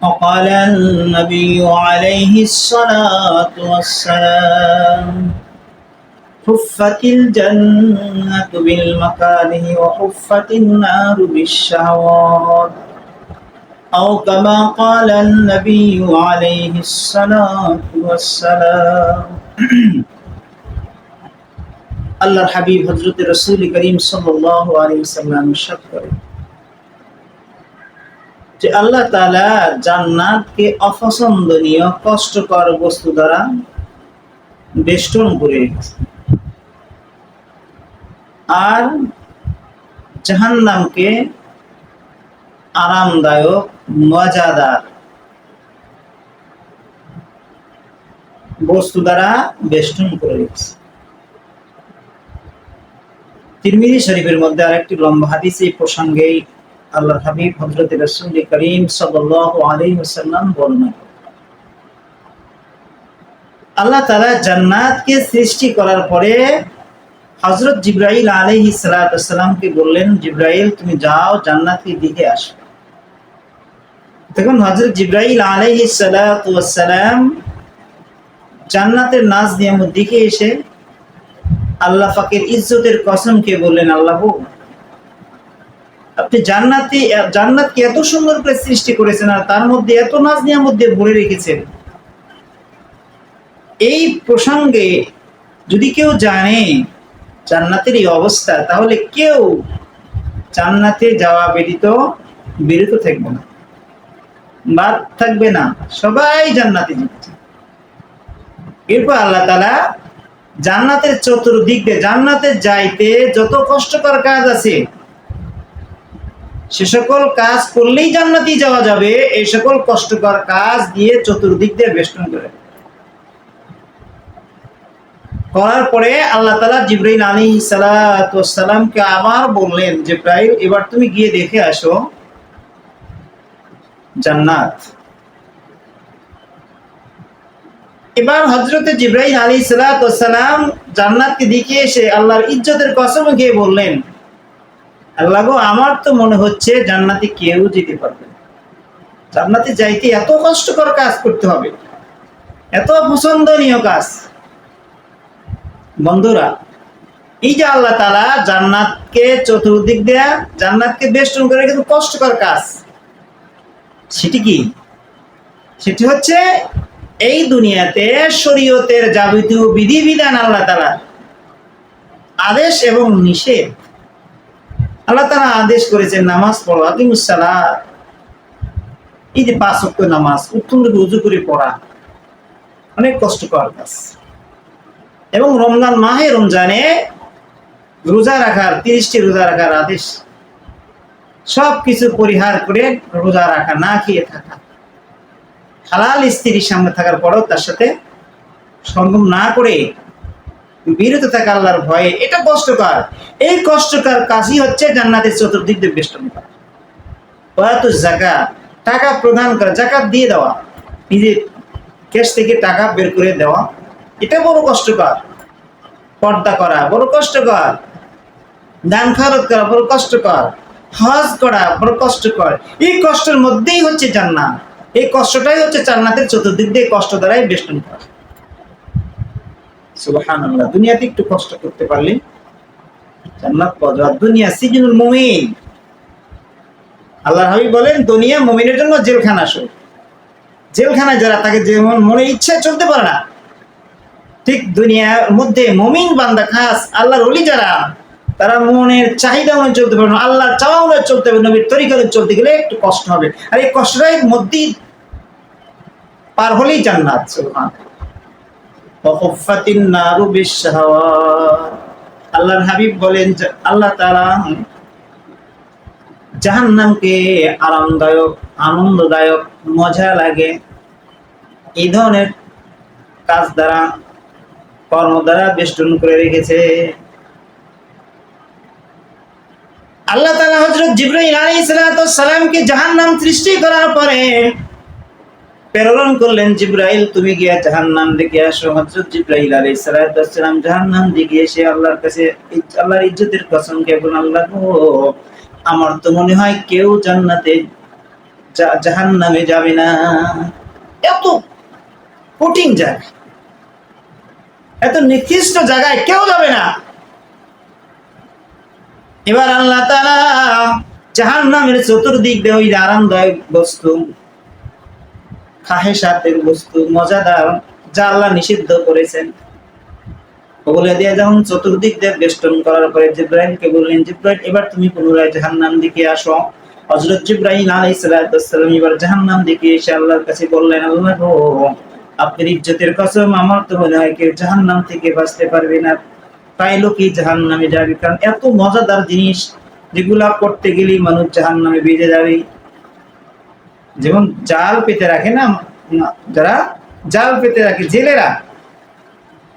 وقال النبي عليه الصلاة والسلام حفت الجنة بالمكاره وحفت النار بالشهوات أو كما قال النبي عليه الصلاة والسلام আল্লাহর হাবিব হযরত রাসূল করিম সাল্লাল্লাহু আলাইহি ওয়াসাল্লাম ইরশাদ করেন যে আল্লাহ তাআলা জান্নাতকে অপছন্দনীয় কষ্টকর বস্তু দ্বারা বেষ্টন করে রেখেছেন আর জাহান্নামকে আরামদায়ক মজাদার বস্তু দ্বারা বেষ্টন করে রেখেছেন। তিরমিজি শরীফের মধ্যে আরেকটি লম্বা হাদিস এই প্রসঙ্গে আল্লাহর হাবিব হযরত রাসূল করিম সাল্লাল্লাহু আলাইহি ওয়াসাল্লাম বলেন আল্লাহ তাআলা জান্নাতকে সৃষ্টি করার পরে হযরত জিবরাইল আলাইহিস সালাতু ওয়াস সালামকে বললেন, জিবরাইল তুমি যাও জান্নাতের দিকে আসো। তখন হযরত জিবরাইল আলাইহিস সালাতু ওয়াস সালাম জান্নাতের নাজ নিয়ামতের দিকে এসে আল্লাহ পাকের ইজ্জতের কসম কে বললেন, আল্লাহ গো আপনি জান্নাতকে এত সুন্দর করে সৃষ্টি করেছেন আর তার মধ্যে এত নাজ নিয়ামত দিয়ে ভরে রেখেছেন। এই প্রসঙ্গে যদি কেউ জানে জান্নাতের এই অবস্থা, তাহলে কেউ জান্নাতে যাওয়া বিরত থাকবে না, বাদ থাকবে না, সবাই জান্নাতে যাচ্ছে। এরপর আল্লাহ তাআলা জান্নাতের চতুর্দিক দিয়ে জান্নাতে যাইতে যত কষ্টকর কাজ আছে সে সকল কাজ করলেই জান্নাতে যাওয়া যাবে, এই সকল কষ্টকর কাজ দিয়ে চতুর্দিক দিয়ে বেষ্টন করে করার পরে আল্লাহ তাআলা জিবরাইল আলাইহিস সালাতু ওয়াস সালামকে আবার বললেন, জিবরাইল এবার তুমি গিয়ে দেখে আসো জান্নাত। এবার হযরতে জিবরাইল আলাইহিস সালাতু ওয়াস সালাম জান্নাতকে দেখে এসে আল্লাহর ইজ্জতের কসম খেয়ে বললেন, আল্লাহ গো আমার তো মনে হচ্ছে জান্নাতে কেউ যেতে পারবে না, জান্নাতে যাইতে এত কষ্টকর কাজ করতে হবে, এত পছন্দনীয় কাজ। বন্ধুরা, এই যে আল্লাহ তাআলা জান্নাতকে চতুর্দিক দিয়ে জান্নাতকে বেষ্টন করে কিন্তু কষ্টকর কাজ, সেটি কি? সেটি হচ্ছে এই দুনিয়াতে শরীয়তের যাবতীয় বিধিবিধান আল্লাহ তাআলা আদেশ এবং নিষেধ। আল্লাহ তাআলা আদেশ করেছেন নামাজ পড়ো, আকিমুস সালাত, এই যে 5 ওয়াক্ত নামাজ উত্তম রূপে ওযু করে পড়া অনেক কষ্টকর কাজ। এবং মাহে রমজানে রোজা রাখার 30টি রোজা রাখার আদেশ, সব কিছু পরিহার করে রোজা রাখা, না খেয়ে থাকা, হালাল স্ত্রীর সামনে থাকার পরেও তার সাথে সঙ্গম না করে বিরত থাকা আল্লাহর ভয়ে, এটা কষ্টকর। এই কষ্টকর কাজই হচ্ছে জান্নাতের চতুর্দিক দিয়ে বেষ্টন করা। ওয়াতুজ যাকাত, টাকা প্রদান করা, যাকাত দিয়ে দেওয়া, নিজের ক্যাশ থেকে টাকা বের করে দেওয়া, এটা বড় কষ্টকর। পর্দা করা বড় কষ্টকর, দান খরচ করা বড় কষ্টকর, হজ করা বড় কষ্টকর। এই কষ্টের মধ্যেই হচ্ছে জান্নাত, এই কষ্টটাই হচ্ছে জান্নাতের চতুর্দিক দিয়ে কষ্ট দ্বারাই বেষ্টন করা। সুবহানাল্লাহ, দুনিয়াতে একটু কষ্ট করতে পারলে জান্নাত পাওয়া যায়। দুনিয়া সিজনুল মুমিন, আল্লাহর হাবিব বলেন দুনিয়া মুমিনের জন্য জেলখানা। জেলখানায় যারা থাকে, যেমন মনে ইচ্ছা চলতে পারে না, ঠিক দুনিয়ার মধ্যে মুমিন বান্দা, খাস আল্লাহর ওলি যারা, তারা মনের চাহিদা অনুযায়ী চলতে পারবে না, আল্লাহর চাওয়া অনুযায়ী চলতে হবে, নবীর তরিকা অনুযায়ী চলতে গেলে একটু কষ্ট হবে। আর এই কষ্টটাই মধ্যে পার হলেই জান্নাত। সুবহানাল্লাহ। ওয়াকুফাতিন নারু বিশহাওয়াত, আল্লাহর হাবিব বলেন আল্লাহ তাআলা জাহান্নামকে আরামদায়ক, আনন্দদায়ক, মজা লাগে এই ধরনের কাজ দ্বারা, কর্ম দ্বারা বেষ্টন করে রেখেছে। আল্লাহ তাআলা হযরত জিবরাইল আলাইহিস সালাতু ওয়াস সালামকে জাহান্নাম সৃষ্টি করার পরে প্রেরণ করলেন, জিবরাইল তুমি গিয়ে জাহান্নাম দেখে আসো। হযরত জিবরাইল আলাইহিস সালাতু ওয়াস সালাম জাহান্নাম দেখে এসে আল্লাহর কাছে আল্লাহর ইজ্জতের কসম খেয়ে বলেন, আল্লাহ গো আমার তো মনে হয় কেউ জান্নাতে জাহান্নামে যাবে না। এত কঠিন জায়গা, এত নিকৃষ্ট জায়গায় কেউ যাবে না। এবার আল্লাহ তাআলা জাহান্নামের চতুর্দিক দিয়ে ওই আরামদায়ক বস্তু, খাহেসাতের বস্তু, মজাদার, যা আল্লাহ নিষিদ্ধ করেছেন, ওগুলো দিয়ে যখন চতুর্দিক দিয়ে বেষ্টন করার পরে জিব্রাইলকে বললেন, জিব্রাইল এবার তুমি পুনরায় জাহান্নাম দিকে আসো। হযরত জিব্রাইল আলাইহিস সালাম এবার জাহান্নাম দিকে এসে আল্লাহর কাছে বললেন, আল্লাহ গো, আপনার ইজ্জতের কসম, আমার তো মনে হয় কেউ জাহান্নাম থেকে বাঁচতে পারবে না, তাই লোকই জাহান্নামে যাবে। কারণ এত মজাদার জিনিস যেগুলা করতে গেলেই মানুষ জাহান্নামে বেজে যাবে। যেমন জাল পেতে রাখে না, যারা জাল পেতে রাখে জেলেরা,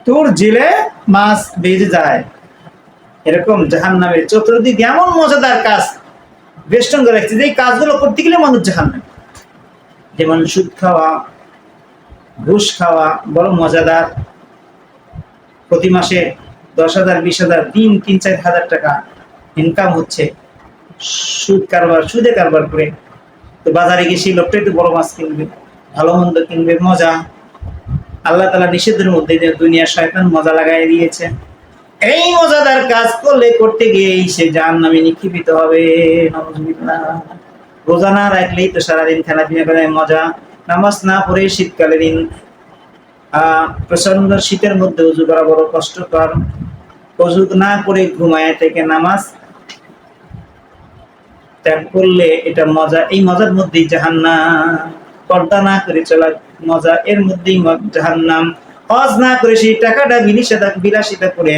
তোর জেলে মাছ বেজে যায়, এরকম জাহান্নামের চতুর্দিকে এমন মজাদার কাজ বেষ্টন করে রাখছে যে এই কাজগুলো করতে গেলে মানুষ জাহান্নামে। যেমন সুদ খাওয়া, ঘুষ খাওয়া বড় মজাদার, প্রতি মাসে 10,000 20,000 3-4 হাজার টাকা ইনকাম হচ্ছে সুদে কারবার করে। তো বাজারে গিয়ে সেই লোকটাই তো বড় মাছ কিনবে, ভালো মন্দ কিনবে, মজা। আল্লাহ তাআলা নিষেধের মধ্যে যে দুনিয়া শয়তান মজা লাগাই দিয়েছে। এই মজাদার কাজ করতে গিয়ে সে জাহান্নামে নিক্ষেপিত হবে। নাউযুবিল্লাহ। রোজা না রাখলেই তো সারাদিন খেলাধুলা করে মজা, নামাজ না পড়ে শীতকালে দিন প্রচন্ড শীতের মধ্যে ওযু করা বড় কষ্টকর, ওযু না করে ঘুমায় থেকে নামাজ ত্যাগ করলে এটা মজা, এই মজার মধ্যেই জাহান্নাম। পর্দা না করে চলা মজা, এর মধ্যেই জাহান্নাম। হজ না করে সেই টাকাটা বিলাসিতা করে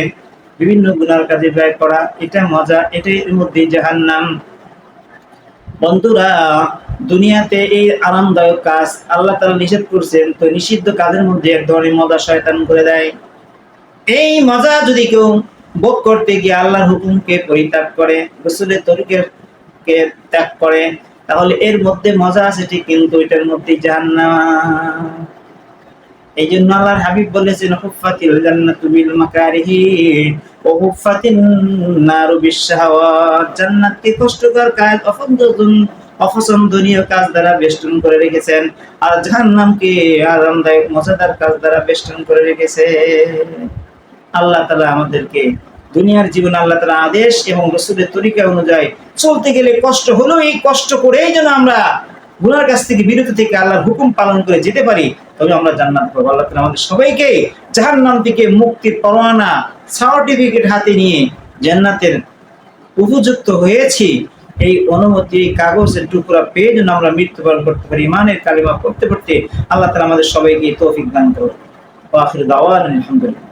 বিভিন্ন গুনার কাজে ব্যয় করা, এটা মজা, এর মধ্যেই জাহান্নাম। বন্ধুরা, দুনিয়াতে এই আরামদায়ক কাজ আল্লাহ তাআলা নিষেধ করছেন, তো নিষিদ্ধ কাজের মধ্যে এক ধরনের মজা শয়তান করে দেয়। এই মজা যদি কেউ ভোগ করতে গিয়ে আল্লাহর হুকুমকে পরিত্যাগ করে, রাসূলের তরিকাকে ত্যাগ করে, তাহলে এর মধ্যে মজা আছে ঠিক, কিন্তু এটার মধ্যে জাহান্নাম। এই জন্য আল্লাহর হাবিব বলেছেন, হুফফাতিল জান্নাতু বিল মাকারিহি ওয়া হুফফাতিন নারু বিশ শাহাওয়াত। জান্নাতকে কষ্টকর কাজ, অপছন্দনীয় কাজ দ্বারা বেষ্টন করে রেখেছেন, আর জাহান্নামকে আরামদায়ক মজাদার কাজ দ্বারা বেষ্টন করে রেখেছে। আল্লাহ তাআলা আমাদেরকে দুনিয়ার জীবনে আল্লাহ তাআলা আদেশ এবং রাসূলের তরিকা অনুযায়ী চলতে গেলে কষ্ট হলেও এই কষ্ট করেই যেন আমরা গুনার কাছ থেকে বিরত থেকে আল্লাহর হুকুম পালন করে যেতে পারি, তবে আমরা জান্নাত পাবো। আল্লাহ তাআলা আমাদের সবাইকে জাহান্নাম থেকে মুক্তির পরোয়ানা সার্টিফিকেট হাতে নিয়ে জান্নাতের উপযুক্ত হয়েছি এই অনুমতি, এই কাগজের টুকরা পেয়ে যেন আমরা মৃত্যুবরণ করতে পারি ঈমানের কালিমা পড়তে পড়তে। আল্লাহ তাআলা আমাদের সবাইকে তৌফিক দান করুন। ওয়া আখিরু দাওয়ানা আলহামদুলিল্লাহ।